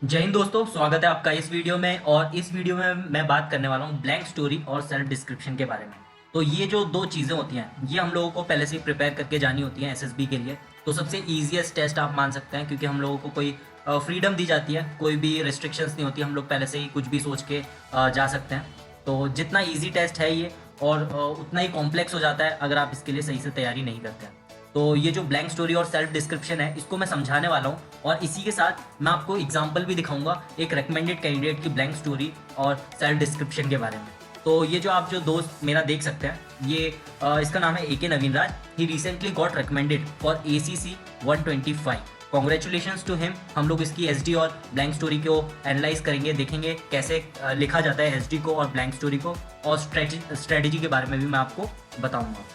जय हिंद दोस्तों, स्वागत है आपका इस वीडियो में। और इस वीडियो में मैं बात करने वाला हूँ ब्लैंक स्टोरी और सेल्फ डिस्क्रिप्शन के बारे में। तो ये जो दो चीज़ें होती हैं ये हम लोगों को पहले से ही प्रिपेयर करके जानी होती हैं एसएसबी के लिए। तो सबसे ईजीएस्ट टेस्ट आप मान सकते हैं, क्योंकि हम लोगों को कोई फ्रीडम दी जाती है, कोई भी रिस्ट्रिक्शंस नहीं होती, हम लोग पहले से ही कुछ भी सोच के जा सकते हैं। तो जितना ईजी टेस्ट है ये, और उतना ही कॉम्प्लेक्स हो जाता है अगर आप इसके लिए सही से तैयारी नहीं करते हैं। तो ये जो ब्लैंक स्टोरी और सेल्फ डिस्क्रिप्शन है इसको मैं समझाने वाला हूँ, और इसी के साथ मैं आपको एग्जांपल भी दिखाऊंगा एक रेकमेंडेड कैंडिडेट की ब्लैंक स्टोरी और सेल्फ डिस्क्रिप्शन के बारे में। तो ये जो दोस्त मेरा देख सकते हैं, ये इसका नाम है AK Naveen Raj. He recently got recommended for ACC 125। Congratulations to him. हम लोग इसकी SD और ब्लैंक स्टोरी को एनालाइज करेंगे, देखेंगे कैसे लिखा जाता है SD को और ब्लैंक स्टोरी को, और स्ट्रेटेजी के बारे में भी मैं आपको बताऊंगा।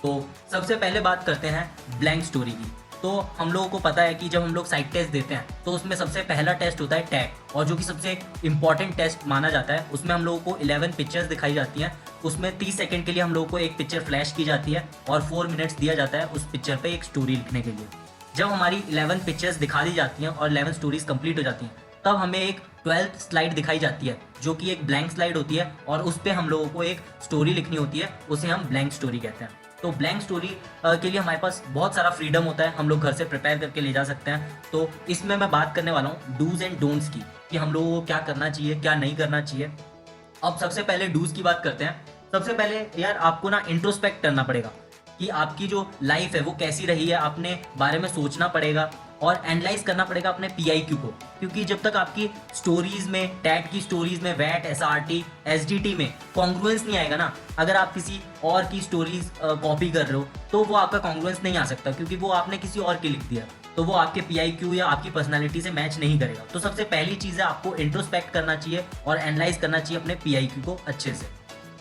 तो सबसे पहले बात करते हैं ब्लैंक स्टोरी की। तो हम लोगों को पता है कि जब हम लोग साइड टेस्ट देते हैं तो उसमें सबसे पहला टेस्ट होता है टैग, और जो कि सबसे इंपॉर्टेंट टेस्ट माना जाता है। उसमें हम लोगों को 11 पिक्चर्स दिखाई जाती हैं। उसमें 30 सेकंड के लिए हम लोगों को एक पिक्चर फ्लैश की जाती है और 4 मिनट्स दिया जाता है उस पिक्चर पे एक स्टोरी लिखने के लिए। जब हमारी 11 पिक्चर्स दिखा दी जाती हैं और 11 स्टोरीज कंप्लीट हो जाती हैं, तब हमें एक 12th स्लाइड दिखाई जाती है, जो कि एक ब्लैंक स्लाइड होती है, और उस पर हम लोगों को एक स्टोरी लिखनी होती है। उसे हम ब्लैंक स्टोरी कहते हैं। तो ब्लैंक स्टोरी के लिए हमारे पास बहुत सारा फ्रीडम होता है, हम लोग घर से प्रिपेयर करके ले जा सकते हैं। तो इसमें मैं बात करने वाला हूँ डूज एंड डोंट्स की, कि हम लोगों को क्या करना चाहिए, क्या नहीं करना चाहिए। अब सबसे पहले डूज की बात करते हैं। सबसे पहले यार आपको ना इंट्रोस्पेक्ट करना पड़ेगा कि आपकी जो लाइफ है वो कैसी रही है, अपने बारे में सोचना पड़ेगा और एनालाइज करना पड़ेगा अपने PIQ को। क्योंकि जब तक आपकी स्टोरीज में, टैट की स्टोरीज में, वैट, SRT, SDT में कॉन्ग्रुएंस नहीं आएगा ना, अगर आप किसी और की स्टोरीज कॉपी कर रहे हो तो वो आपका कॉन्ग्रुएंस नहीं आ सकता, क्योंकि वो आपने किसी और की लिख दिया, तो वो आपके PIQ या आपकी पर्सनालिटी से मैच नहीं करेगा। तो सबसे पहली चीज़ है आपको इंट्रोस्पेक्ट करना चाहिए और एनालाइज करना चाहिए अपने PIQ को अच्छे से।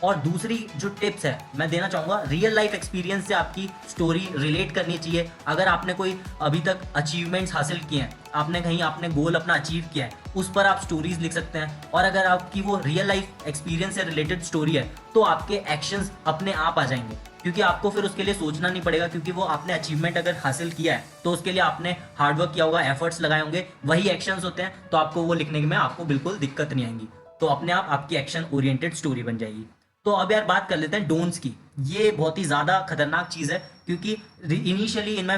और दूसरी जो टिप्स है मैं देना चाहूँगा, रियल लाइफ एक्सपीरियंस से आपकी स्टोरी रिलेट करनी चाहिए। अगर आपने कोई अभी तक अचीवमेंट्स हासिल किए हैं, आपने कहीं आपने गोल अपना अचीव किया है, उस पर आप स्टोरीज लिख सकते हैं। और अगर आपकी वो रियल लाइफ एक्सपीरियंस से रिलेटेड स्टोरी है तो आपके एक्शंस अपने आप आ जाएंगे, क्योंकि आपको फिर उसके लिए सोचना नहीं पड़ेगा, क्योंकि वो आपने अचीवमेंट अगर हासिल किया है तो उसके लिए आपने हार्डवर्क किया होगा, एफर्ट्स लगाए होंगे, वही एक्शंस होते हैं। तो आपको वो लिखने में आपको बिल्कुल दिक्कत नहीं आएंगी, तो अपने आप आपकी एक्शन ओरिएंटेड स्टोरी बन जाएगी। तो अब यार बात कर लेते हैं डोंट्स की। ये बहुत ही ज़्यादा खतरनाक चीज़ है, क्योंकि initially in my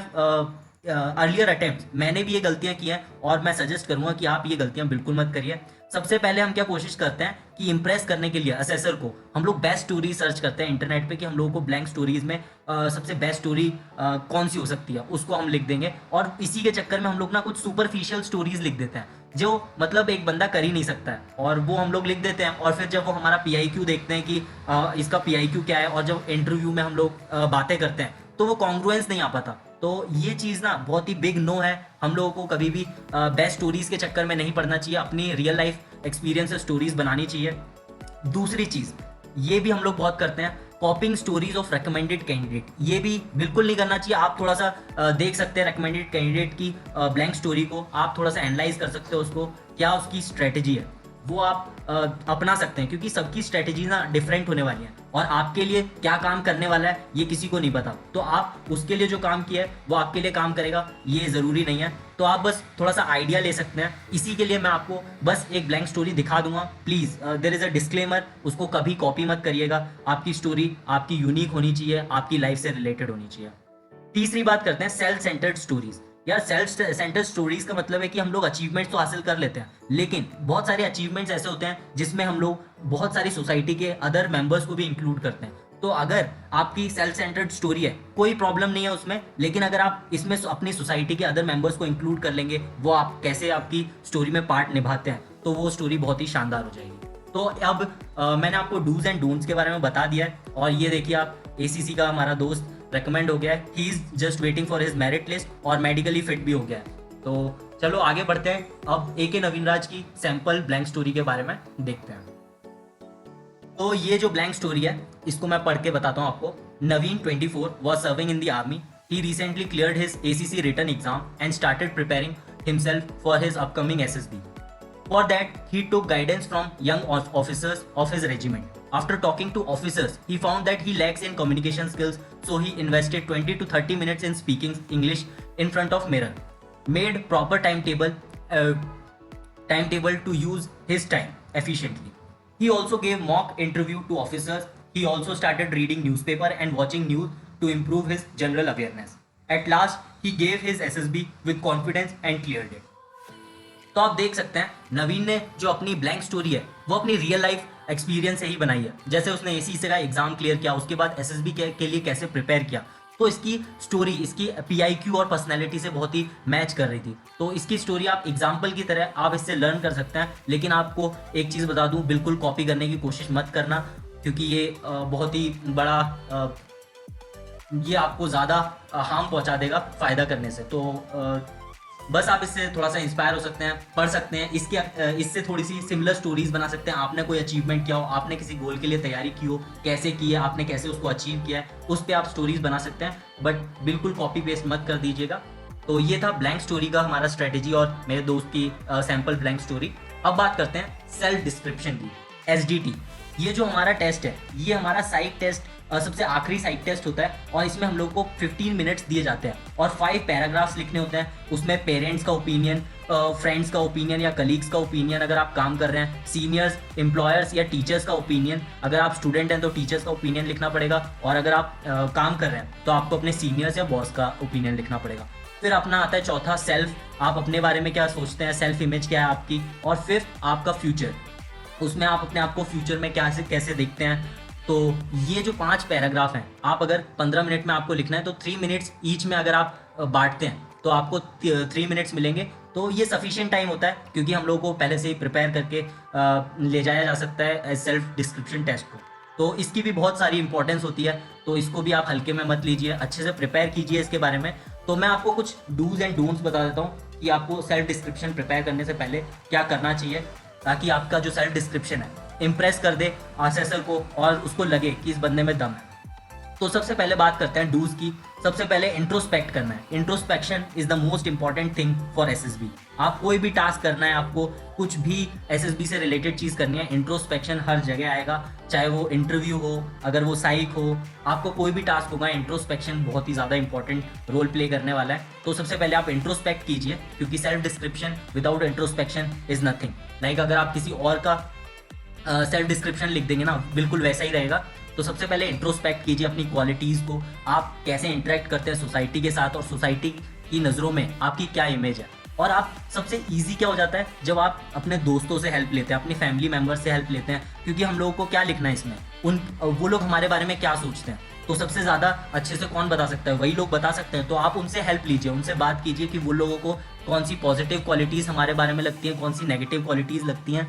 earlier attempt मैंने भी ये गलतियां की हैं, और मैं सजेस्ट करूंगा कि आप ये गलतियां बिल्कुल मत करिए। सबसे पहले हम क्या कोशिश करते हैं कि इंप्रेस करने के लिए असेसर को हम लोग बेस्ट स्टोरी सर्च करते हैं इंटरनेट पे, कि हम लोगों को ब्लैंक स्टोरीज में सबसे बेस्ट स्टोरी कौन सी हो सकती है, उसको हम लिख देंगे। और इसी के चक्कर में हम लोग ना कुछ सुपरफिशियल स्टोरीज लिख देते हैं, जो मतलब एक बंदा कर ही नहीं सकता है, और वो हम लोग लिख देते हैं। और फिर जब वो हमारा PIQ देखते हैं कि इसका PIQ क्या है, और जब इंटरव्यू में हम लोग बातें करते हैं तो वो कॉन्ग्रुएंस नहीं आ पाता। तो ये चीज़ ना बहुत ही बिग नो है। हम लोगों को कभी भी बेस्ट स्टोरीज के चक्कर में नहीं पड़ना चाहिए, अपनी रियल लाइफ एक्सपीरियंस से स्टोरीज बनानी चाहिए। दूसरी चीज़ ये भी हम लोग बहुत करते हैं, कॉपिंग स्टोरीज ऑफ रिकमेंडेड कैंडिडेट। ये भी बिल्कुल नहीं करना चाहिए। आप थोड़ा सा देख सकते हैं रिकमेंडेड कैंडिडेट की ब्लैंक स्टोरी को, आप थोड़ा सा एनालाइज कर सकते हो उसको, क्या उसकी स्ट्रेटेजी है, वो आप अपना सकते हैं, क्योंकि सबकी स्ट्रेटेजी ना डिफरेंट होने वाली है, और आपके लिए क्या काम करने वाला है ये किसी को नहीं पता। तो आप उसके लिए जो काम किया है वो आपके लिए काम करेगा, ये ज़रूरी नहीं है। तो आप बस थोड़ा सा आइडिया ले सकते हैं। इसी के लिए मैं आपको बस एक ब्लैंक स्टोरी दिखा दूंगा। Please there is a disclaimer, उसको कभी कॉपी मत करिएगा। आपकी स्टोरी आपकी यूनिक होनी चाहिए, आपकी लाइफ से रिलेटेड होनी चाहिए। तीसरी बात करते हैं सेल्फ सेंटर्ड स्टोरीज। यार सेल्फ सेंटर्ड स्टोरीज का मतलब है कि हम लोग अचीवमेंट्स तो हासिल कर लेते हैं, लेकिन बहुत सारे अचीवमेंट्स ऐसे होते हैं जिसमें हम लोग बहुत सारी सोसाइटी के अदर मेंबर्स को भी इंक्लूड करते हैं। तो अगर आपकी सेल्फ सेंटर्ड स्टोरी है, कोई प्रॉब्लम नहीं है उसमें, लेकिन अगर आप इसमें अपनी सोसाइटी के अदर मेंबर्स को इंक्लूड कर लेंगे, वो आप कैसे आपकी स्टोरी में पार्ट निभाते हैं, तो वो स्टोरी बहुत ही शानदार हो जाएगी। तो अब मैंने आपको डूज एंड डोंट्स के बारे में बता दिया है, और ये देखिए आप ACC का हमारा दोस्त रेकमेंड हो गया है। He is just waiting for his merit list, और मेडिकली फिट भी हो गया है। तो चलो आगे बढ़ते हैं। अब AK नवीन राज की सैंपल ब्लैंक स्टोरी के बारे में देखते हैं। तो ये जो ब्लैंक स्टोरी है इसको मैं पढ़ के बताता हूँ आपको। नवीन 24 was serving in the army. He recently cleared his ACC written exam and started preparing himself for his upcoming SSB. For that, he took guidance from young officers of his regiment. After talking to officers, he found that he lacks in communication skills, so he invested 20 to 30 minutes in speaking English in front of mirror, made proper timetable, timetable to use his time efficiently. He also gave mock interview to officers. He also started reading newspaper and watching news to improve his general awareness. At last, he gave his SSB with confidence and cleared it. तो आप देख सकते हैं नवीन ने जो अपनी blank story है वो अपनी रियल लाइफ एक्सपीरियंस से ही बनाई है। जैसे उसने एसी से का एग्जाम क्लियर किया, उसके बाद एसएसबी के लिए कैसे प्रिपेयर किया, तो इसकी स्टोरी इसकी पीआईक्यू और पर्सनैलिटी से बहुत ही मैच कर रही थी। तो इसकी स्टोरी आप एग्जाम्पल की तरह आप इससे लर्न कर सकते हैं। लेकिन आपको एक चीज़ बता दूं, बिल्कुल कॉपी करने की कोशिश मत करना, क्योंकि ये बहुत ही बड़ा ये आपको ज़्यादा हार्म पहुंचा देगा फ़ायदा करने से। तो बस आप इससे थोड़ा सा इंस्पायर हो सकते हैं, पढ़ सकते हैं, इससे थोड़ी सी सिमिलर स्टोरीज बना सकते हैं। आपने कोई अचीवमेंट किया हो, आपने किसी गोल के लिए तैयारी की हो, कैसे की है आपने, कैसे उसको अचीव किया है, उस पर आप स्टोरीज बना सकते हैं। बट बिल्कुल कॉपी पेस्ट मत कर दीजिएगा। तो ये था ब्लैंक स्टोरी का हमारा स्ट्रेटेजी और मेरे दोस्त की सैम्पल ब्लैंक स्टोरी। अब बात करते हैं सेल्फ डिस्क्रिप्शन की, SDT। ये जो हमारा टेस्ट है, ये हमारा साइट टेस्ट सबसे आखिरी साइट टेस्ट होता है और इसमें हम लोग को 15 मिनट्स दिए जाते हैं और 5 पैराग्राफ्स लिखने होते हैं। उसमें पेरेंट्स का ओपिनियन, फ्रेंड्स का ओपिनियन या कलीग्स का ओपिनियन अगर आप काम कर रहे हैं, सीनियर्स, एम्प्लॉयर्स या टीचर्स का ओपिनियन, अगर आप स्टूडेंट हैं तो टीचर्स का ओपिनियन लिखना पड़ेगा, और अगर आप काम कर रहे हैं तो आपको अपने सीनियर्स या बॉस का ओपिनियन लिखना पड़ेगा। फिर अपना आता है चौथा सेल्फ, आप अपने बारे में क्या सोचते हैं, सेल्फ इमेज क्या है आपकी। और फिफ्थ आपका फ्यूचर, उसमें आप अपने आप को फ्यूचर में कैसे देखते हैं। तो ये जो 5 पैराग्राफ हैं, आप अगर 15 मिनट में आपको लिखना है तो 3 मिनट्स ईच में अगर आप बांटते हैं तो आपको 3 मिनट्स मिलेंगे। तो ये सफिशिएंट टाइम होता है, क्योंकि हम लोगों को पहले से ही प्रिपेयर करके ले जाया जा सकता है सेल्फ डिस्क्रिप्शन टेस्ट को। तो इसकी भी बहुत सारी इंपॉर्टेंस होती है, तो इसको भी आप हल्के में मत लीजिए, अच्छे से प्रिपेयर कीजिए इसके बारे में। तो मैं आपको कुछ डूज एंड डोंट्स बता देता हूँ कि आपको सेल्फ डिस्क्रिप्शन प्रिपेयर करने से पहले क्या करना चाहिए, ताकि आपका जो सेल्फ डिस्क्रिप्शन है इम्प्रेस कर दे असेसर को और उसको लगे कि इस बंदे में दम है। तो सबसे पहले बात करते हैं डूज की। सबसे पहले इंट्रोस्पेक्ट करना है। Introspection is the most important thing for SSB. आप कोई भी टास्क करना है, आपको कुछ भी एसएसबी से रिलेटेड चीज़ करनी है, इंट्रोस्पेक्शन हर जगह आएगा, चाहे वो इंटरव्यू हो, अगर वो साइक हो, आपको कोई भी टास्क होगा, इंट्रोस्पेक्शन बहुत ही ज़्यादा इंपॉर्टेंट रोल प्ले करने वाला है। तो सबसे पहले आप इंट्रोस्पेक्ट कीजिए, क्योंकि self description without introspection is nothing. Like अगर आप किसी और का सेल्फ डिस्क्रिप्शन लिख देंगे ना, बिल्कुल वैसा ही रहेगा। तो सबसे पहले इंट्रोस्पेक्ट कीजिए अपनी क्वालिटीज़ को, आप कैसे इंटरेक्ट करते हैं सोसाइटी के साथ और सोसाइटी की नज़रों में आपकी क्या इमेज है। और आप सबसे इजी क्या हो जाता है जब आप अपने दोस्तों से हेल्प लेते हैं, अपनी फैमिली मेम्बर से हेल्प लेते हैं, क्योंकि हम लोगों को क्या लिखना है इसमें, वो लोग हमारे बारे में क्या सोचते हैं। तो सबसे ज़्यादा अच्छे से कौन बता सकता है, वही लोग बता सकते हैं। तो आप उनसे हेल्प लीजिए, उनसे बात कीजिए कि वो लोगों को कौन सी पॉजिटिव क्वालिटीज़ हमारे बारे में लगती हैं, कौन सी नेगेटिव क्वालिटीज़ लगती हैं।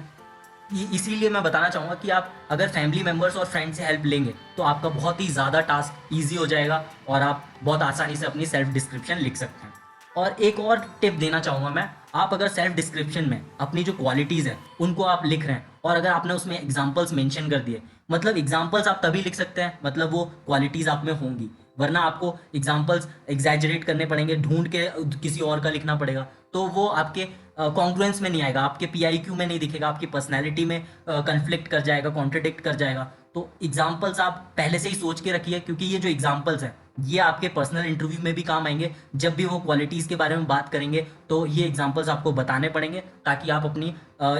इसीलिए मैं बताना चाहूँगा कि आप अगर फैमिली मेम्बर्स और फ्रेंड से हेल्प लेंगे तो आपका बहुत ही ज़्यादा टास्क ईजी हो जाएगा और आप बहुत आसानी से अपनी सेल्फ डिस्क्रिप्शन लिख सकते हैं। और एक और टिप देना चाहूँगा मैं, आप अगर सेल्फ डिस्क्रिप्शन में अपनी जो क्वालिटीज़ है उनको आप लिख रहे हैं और अगर आपने उसमें एग्जाम्पल्स मेंशन कर दिए, मतलब एग्जाम्पल्स आप तभी लिख सकते हैं मतलब वो क्वालिटीज़ आप में होंगी, वरना आपको एग्जाम्पल्स एग्जैजरेट करने पड़ेंगे, ढूंढ के किसी और का लिखना पड़ेगा, तो वो आपके कॉन्ग्रुएंस में नहीं आएगा, आपके पीआईक्यू में नहीं दिखेगा, आपकी पर्सनैलिटी में कन्फ्लिक्ट कर जाएगा, कॉन्ट्रडिक्ट कर जाएगा। तो एग्जाम्पल्स आप पहले से ही सोच के रखिए, क्योंकि ये जो एग्जाम्पल्स हैं ये आपके पर्सनल इंटरव्यू में भी काम आएंगे। जब भी वो क्वालिटीज़ के बारे में बात करेंगे तो ये एग्जाम्पल्स आपको बताने पड़ेंगे, ताकि आप अपनी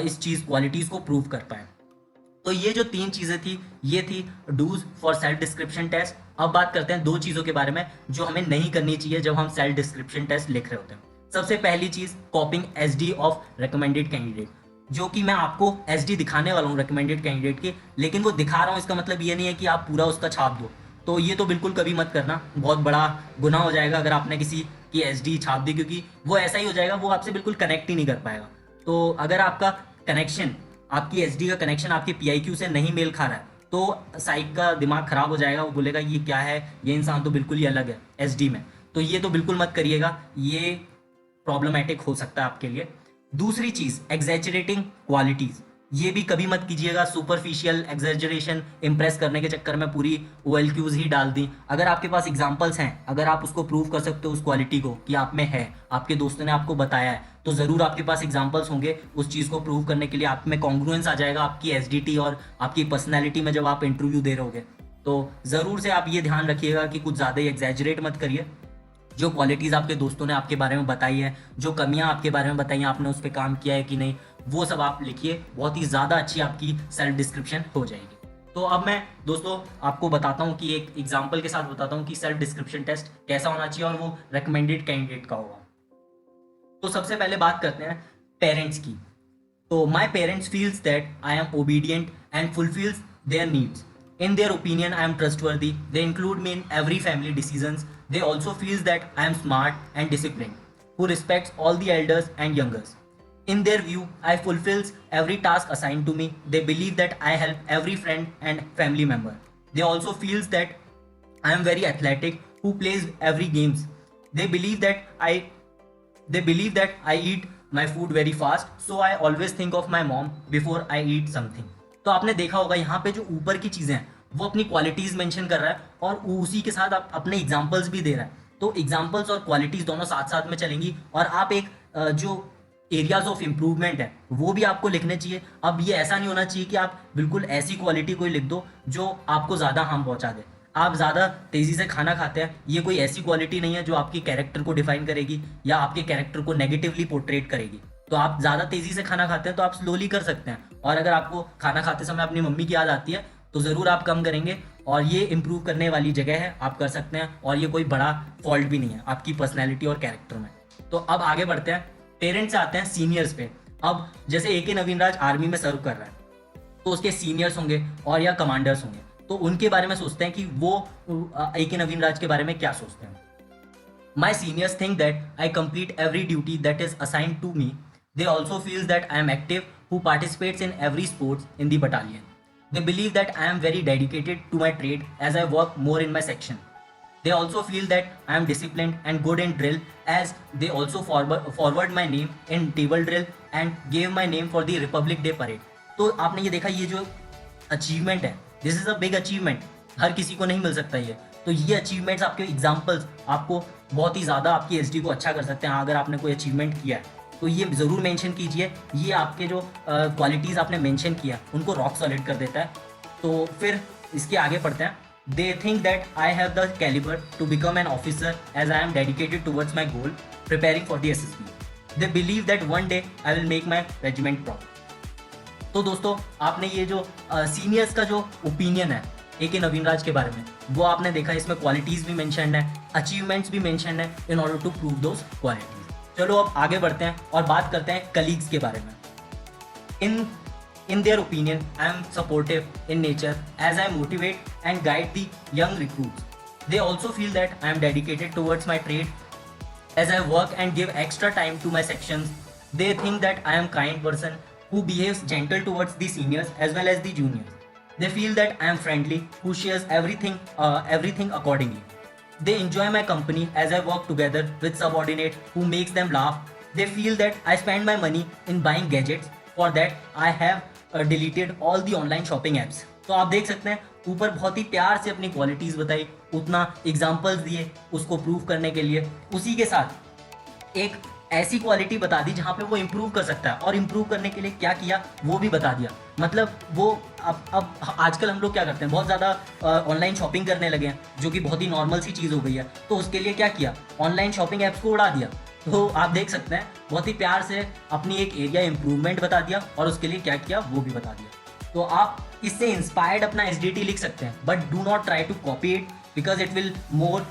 इस चीज़ क्वालिटीज़ को प्रूव कर पाएँ। तो ये जो 3 चीज़ें थी, ये थी डूज फॉर सेल्फ डिस्क्रिप्शन टेस्ट। अब बात करते हैं 2 चीज़ों के बारे में जो हमें नहीं करनी चाहिए जब हम सेल्फ डिस्क्रिप्शन टेस्ट लिख रहे होते हैं। सबसे पहली चीज़, copying SD of recommended candidate, जो कि मैं आपको SD दिखाने वाला हूँ रिकमेंडेड कैंडिडेट की, लेकिन वो दिखा रहा हूँ इसका मतलब ये नहीं है कि आप पूरा उसका छाप दो। तो ये तो बिल्कुल कभी मत करना, बहुत बड़ा गुनाह हो जाएगा अगर आपने किसी की SD छाप दी, क्योंकि वो ऐसा ही हो जाएगा, वो आपसे बिल्कुल कनेक्ट ही नहीं कर पाएगा। तो अगर आपका कनेक्शन, आपकी SD का कनेक्शन आपके PIQ से नहीं मेल खा रहा है तो साइक का दिमाग खराब हो जाएगा, वो बोलेगा ये क्या है, ये इंसान तो बिल्कुल ही अलग है SD में। तो ये तो बिल्कुल मत करिएगा, ये प्रॉब्लमैटिक हो सकता है आपके लिए। दूसरी चीज़, एग्जैजरेटिंग क्वालिटीज़, ये भी कभी मत कीजिएगा। सुपरफिशियल एग्जैजरेशन, इंप्रेस करने के चक्कर में पूरी OLQs ही डाल दी। अगर आपके पास एग्जांपल्स हैं, अगर आप उसको प्रूव कर सकते हो उस क्वालिटी को कि आप में है, आपके दोस्तों ने आपको बताया है, तो ज़रूर आपके पास एग्जांपल्स होंगे उस चीज़ को प्रूव करने के लिए। आप में कॉन्ग्रुएंस आ जाएगा आपकी SDT और आपकी पर्सनैलिटी में जब आप इंटरव्यू दे रहे होगे। तो ज़रूर से आप ये ध्यान रखिएगा कि कुछ ज़्यादा ही एग्जैजरेट मत करिए। जो क्वालिटीज़ आपके दोस्तों ने आपके बारे में बताई है, जो कमियां आपके बारे में बताई हैं, आपने उस पर काम किया है कि नहीं, वो सब आप लिखिए, बहुत ही ज़्यादा अच्छी आपकी सेल्फ डिस्क्रिप्शन हो जाएगी। तो अब मैं दोस्तों आपको बताता हूँ कि एक एग्जाम्पल के साथ बताता हूँ कि सेल्फ डिस्क्रिप्शन टेस्ट कैसा होना चाहिए और वो रिकमेंडेड कैंडिडेट का होगा। तो सबसे पहले बात करते हैं पेरेंट्स की। तो my parents feels that I M obedient and fulfils there needs. In their opinion, I am trustworthy. They include me in every family decisions. They also feels that I am smart and disciplined, who respects all the elders and youngers. In their view, I fulfills every task assigned to me. They believe that I help every friend and family member. They also feels that I am very athletic, who plays every games. They believe that I they believe that I eat my food very fast, so I always think of my mom before I eat something. तो आपने देखा होगा यहाँ पे जो ऊपर की चीज़ें हैं वो अपनी क्वालिटीज़ मेंशन कर रहा है और उसी के साथ आप अपने एग्जांपल्स भी दे रहा है। तो एग्जांपल्स और क्वालिटीज़ दोनों साथ साथ में चलेंगी और आप एक जो एरियाज ऑफ इम्प्रूवमेंट है वो भी आपको लिखने चाहिए। अब ये ऐसा नहीं होना चाहिए कि आप बिल्कुल ऐसी क्वालिटी कोई लिख दो जो आपको ज़्यादा हार्म पहुँचा दे। आप ज़्यादा तेज़ी से खाना खाते हैं, ये कोई ऐसी क्वालिटी नहीं है जो आपकी कैरेक्टर को डिफाइन करेगी या आपके कैरेक्टर को नेगेटिवली पोर्ट्रेट करेगी। तो आप ज़्यादा तेज़ी से खाना खाते हैं तो आप स्लोली कर सकते हैं, और अगर आपको खाना खाते समय अपनी मम्मी की याद आती है तो ज़रूर आप कम करेंगे, और ये इम्प्रूव करने वाली जगह है, आप कर सकते हैं और ये कोई बड़ा फॉल्ट भी नहीं है आपकी पर्सनैलिटी और कैरेक्टर में। तो अब आगे बढ़ते हैं, पेरेंट्स से आते हैं सीनियर्स पे। अब जैसे AK नवीन राज आर्मी में सर्व कर रहा है तो उसके सीनियर्स होंगे और या कमांडर्स होंगे, तो उनके बारे में सोचते हैं कि वो AK नवीन राज के बारे में क्या सोचते हैं। My seniors think that I complete every duty that is assigned to me. They also feel that I am active, who participates in every sports in the battalion. They believe that I am very dedicated to my trade as I work more in my section. They also feel that I am disciplined and good in drill, as they also forward my name in table drill and gave my name for the Republic Day parade. तो आपने ये देखा, ये जो achievement है, this is a big achievement, हर किसी को नहीं मिल सकता ये। तो ये अचीवमेंट्स, आपके एग्जाम्पल्स आपको बहुत ही ज़्यादा आपकी SD को अच्छा कर सकते हैं। अगर आपने कोई अचीवमेंट किया है तो ये ज़रूर मेंशन कीजिए। ये आपके जो क्वालिटीज़ आपने मेंशन किया उनको रॉक सॉलिड कर देता है। तो फिर इसके आगे पढ़ते हैं। They think that I have the calibre to become an officer as I am dedicated towards my goal preparing for the SSB. They believe that one day I will make my regiment proud. तो दोस्तों आपने ये जो seniors का जो opinion है AK Naveen राज के बारे में वो आपने देखा, इसमें क्वालिटीज़ भी मेंशन्ड है, अचीवमेंट्स भी मेंशन्ड है in order to prove those qualities. चलो अब आगे बढ़ते हैं और बात करते हैं कलीग्स के बारे में. In their opinion I am supportive in nature as I motivate and guide the young recruits. They also feel that I am dedicated towards my trade as I work and give extra time to my sections. They think that I am kind person who behaves gentle towards the seniors as well as the juniors. They feel that I am friendly, who shares everything accordingly. They enjoy my company as I work together with subordinates who makes them laugh. They feel that I spend my money in buying gadgets. For that, I have deleted all the online shopping apps. तो आप देख सकते हैं ऊपर बहुत ही प्यार से अपनी क्वालिटीज़ बताई, उतना एग्जाम्पल्स दिए उसको प्रूव करने के लिए, उसी के साथ एक ऐसी क्वालिटी बता दी जहाँ पे वो इम्प्रूव कर सकता है, और इम्प्रूव करने के लिए क्या किया वो भी बता दिया. मतलब वो अब आजकल हम लोग क्या करते हैं, बहुत ज़्यादा ऑनलाइन शॉपिंग करने लगे हैं जो कि बहुत ही नॉर्मल सी चीज़ हो गई है. तो उसके लिए क्या किया, ऑनलाइन शॉपिंग ऐप्स को उड़ा दिया. तो आप देख सकते हैं बहुत ही प्यार से अपनी एक एरिया इम्प्रूवमेंट बता दिया और उसके लिए क्या किया वो भी बता दिया. तो आप इससे इंस्पायर्ड अपना SDT लिख सकते हैं, but do not try to copy it because it will more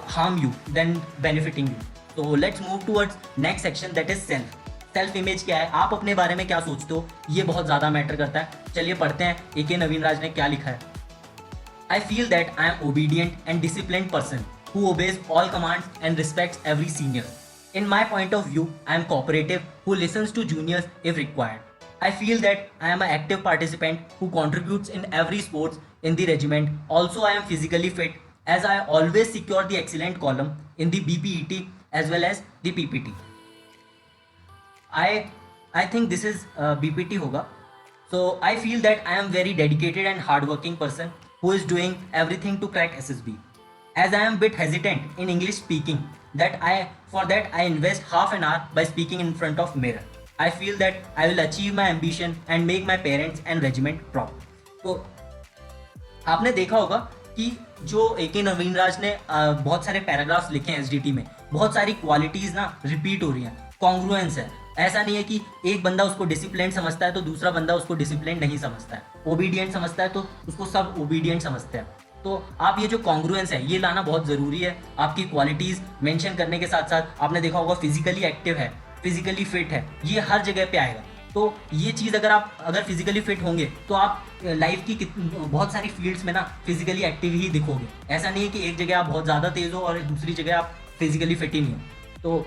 harm you than benefiting you. तो let's move towards next section, that is self image. क्या है, आप अपने बारे में क्या सोचते हो, ये बहुत ज़्यादा मैटर करता है. चलिए पढ़ते हैं AK नवीन राज ने क्या लिखा है. I feel that I M obedient and disciplined person who obeys all commands and respects every senior. In my point of view, I am cooperative, who listens to juniors if required. I feel that I am an active participant who contributes in every sports in the regiment. Also, I am physically fit as I always secure the excellent column in the BPET as well as the PPT. I think this is BPT होगा. So I feel that I am very dedicated and hardworking person who is doing everything to crack SSB. As I am a bit hesitant in English speaking, for that I invest half an hour by speaking in front of mirror. I feel that I will achieve my ambition and make my parents and regiment proud. तो आपने देखा होगा कि जो AK Naveen राज ने बहुत सारे paragraphs लिखे हैं SDT में, बहुत सारी क्वालिटीज़ ना रिपीट हो रही हैं, कॉन्ग्रुएंस है. ऐसा नहीं है कि एक बंदा उसको डिसिप्लिन समझता है तो दूसरा बंदा उसको डिसिप्लिन नहीं समझता है, ओबीडियंट समझता है तो उसको सब ओबीडियंट समझते हैं। तो आप ये जो कॉन्ग्रुएंस है ये लाना बहुत ज़रूरी है। आपकी क्वालिटीज़ मेंशन करने के साथ साथ आपने देखा होगा फिजिकली एक्टिव है, फिजिकली फिट है, ये हर जगह पे आएगा। तो ये चीज़ अगर फिजिकली फिट होंगे तो आप लाइफ की बहुत सारी फील्ड्स में ना फिजिकली एक्टिव ही दिखोगे। ऐसा नहीं है कि एक जगह आप बहुत ज़्यादा तेज़ हो और दूसरी जगह आप फिजिकली फिट ही नहीं हो। तो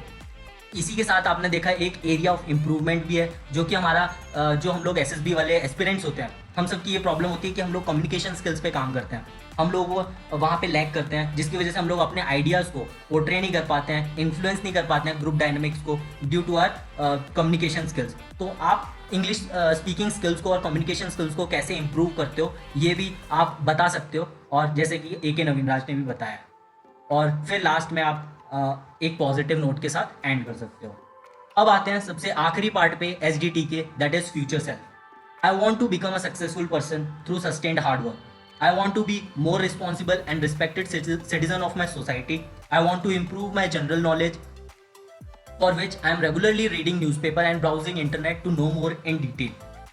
इसी के साथ आपने देखा एक एरिया ऑफ इम्प्रूवमेंट भी है, जो कि हमारा जो हम लोग एसएसबी वाले एस्पिरेंट्स होते हैं, हम सब की ये प्रॉब्लम होती है कि हम लोग कम्युनिकेशन स्किल्स पे काम करते हैं, हम लोग वहाँ पे लैग करते हैं, जिसकी वजह से हम लोग अपने आइडियाज़ को पोर्ट्रे नहीं कर पाते हैं, इन्फ्लुएंस नहीं कर पाते हैं ग्रुप डायनामिक्स को due to our communication skills. तो आप इंग्लिश स्पीकिंग स्किल्स को और कम्युनिकेशन स्किल्स को कैसे इंप्रूव करते हो ये भी आप बता सकते हो, और जैसे कि ए के नवीनराज ने भी बताया। और फिर लास्ट में आप एक पॉजिटिव नोट के साथ एंड कर सकते हो। अब आते हैं सबसे आखिरी पार्ट पे एसडीटी के, that is future self. I want to become a successful person through sustained hard work. I want to be more responsible and respected citizen of my society. I want to improve my general knowledge, for which I am regularly reading newspaper and browsing internet to know more in detail.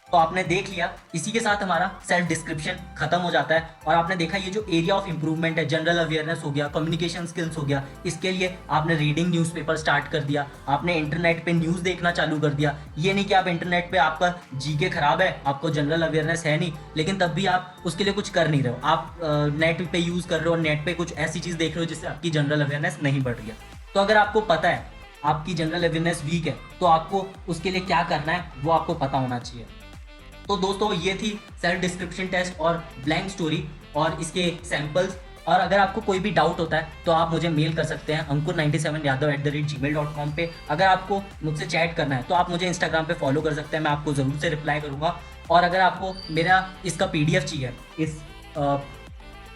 तो आपने देख लिया, इसी के साथ हमारा self description खत्म हो जाता है। और आपने देखा ये जो एरिया ऑफ इंप्रूवमेंट है, जनरल अवेयरनेस हो गया, कम्युनिकेशन स्किल्स हो गया, इसके लिए आपने रीडिंग न्यूज़पेपर स्टार्ट कर दिया, आपने इंटरनेट पे न्यूज़ देखना चालू कर दिया। ये नहीं कि आप इंटरनेट पे आपका जीके खराब है, आपको जनरल अवेयरनेस है नहीं, लेकिन तब भी आप उसके लिए कुछ कर नहीं रहे हो, आप नेट पे यूज़ कर रहे हो, नेट पे कुछ ऐसी चीज़ देख रहे हो जिससे आपकी जनरल अवेयरनेस नहीं बढ़ रही है। तो अगर आपको पता है आपकी जनरल अवेयरनेस वीक है तो आपको उसके लिए क्या करना है वो आपको पता होना चाहिए। तो दोस्तों ये थी सेल्फ डिस्क्रिप्शन टेस्ट और ब्लैंक स्टोरी और इसके सैंपल्स। और अगर आपको कोई भी डाउट होता है तो आप मुझे मेल कर सकते हैं ankur97yadav@gmail.com पे। अगर आपको मुझसे चैट करना है तो आप मुझे इंस्टाग्राम पे फॉलो कर सकते हैं, मैं आपको ज़रूर से रिप्लाई करूँगा। और अगर आपको मेरा इसका PDF चाहिए,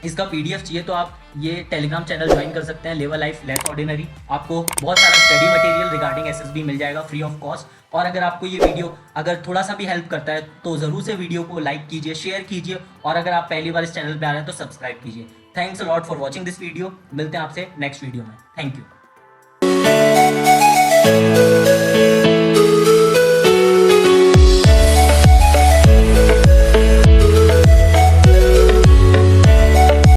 इसका PDF चाहिए तो आप ये टेलीग्राम चैनल ज्वाइन कर सकते हैं, लेवल लाइफ लेस ऑर्डिनरी। आपको बहुत सारा स्टडी मटेरियल रिगार्डिंग एसएसबी मिल जाएगा फ्री ऑफ कॉस्ट। और अगर आपको ये वीडियो अगर थोड़ा सा भी हेल्प करता है तो ज़रूर से वीडियो को लाइक कीजिए, शेयर कीजिए, और अगर आप पहली बार इस चैनल पर आ रहे हैं तो सब्सक्राइब कीजिए। Thanks a lot for watching this video. मिलते हैं आपसे नेक्स्ट वीडियो में। Thank you.